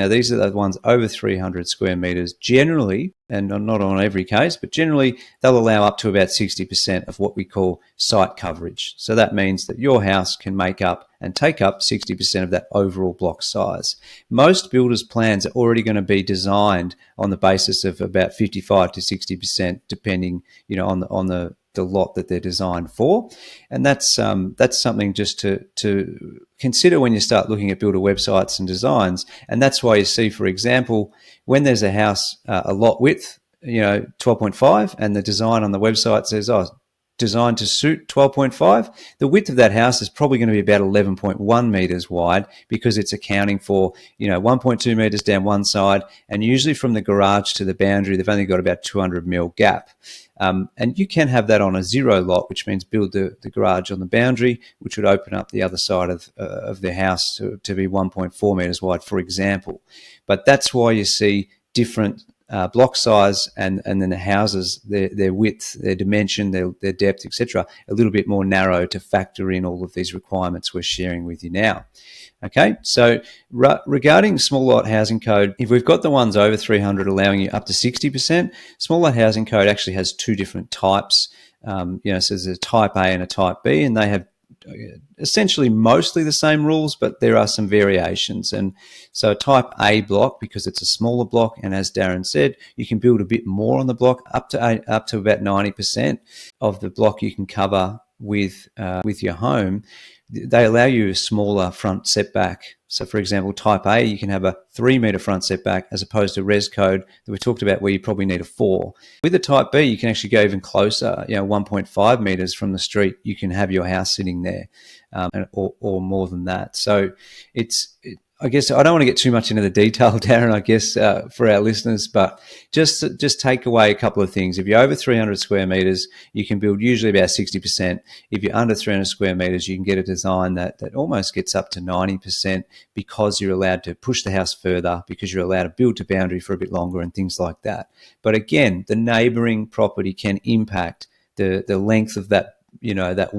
Now, these are the ones over 300 square metres generally, and not on every case, but generally they'll allow up to about 60% of what we call site coverage. So that means that your house can make up and take up 60% of that overall block size. Most builders' plans are already going to be designed on the basis of about 55 to 60%, depending, on the lot that they're designed for. And that's something just to consider when you start looking at builder websites and designs. And that's why you see, for example, when there's a house, a lot width, 12.5, and the design on the website says, designed to suit 12.5, the width of that house is probably going to be about 11.1 meters wide, because it's accounting for 1.2 meters down one side, and usually from the garage to the boundary they've only got about 200 mil gap. And you can have that on a zero lot, which means build the garage on the boundary, which would open up the other side of the house to be 1.4 meters wide, for example. But that's why you see different block size and then the houses, their width, their dimension, their depth, etc., a little bit more narrow to factor in all of these requirements we're sharing with you now. Okay, so regarding small lot housing code, if we've got the ones over 300 allowing you up to 60%, small lot housing code actually has two different types. So there's a type A and a type B, and they have essentially mostly the same rules, but there are some variations. And so type A block, because it's a smaller block, and as Darren said, you can build a bit more on the block, up to about 90% of the block you can cover with your home. They allow you a smaller front setback. So for example, type A, you can have a 3 meter front setback, as opposed to res code that we talked about where you probably need a 4. With the type B, you can actually go even closer, 1.5 meters from the street, you can have your house sitting there, or more than that. So I guess I don't want to get too much into the detail, Darren, I guess, for our listeners, but just take away a couple of things. If you're over 300 square meters, you can build usually about 60%. If you're under 300 square meters, you can get a design that almost gets up to 90%, because you're allowed to push the house further, because you're allowed to build to boundary for a bit longer and things like that. But again, the neighboring property can impact the length of that, that wall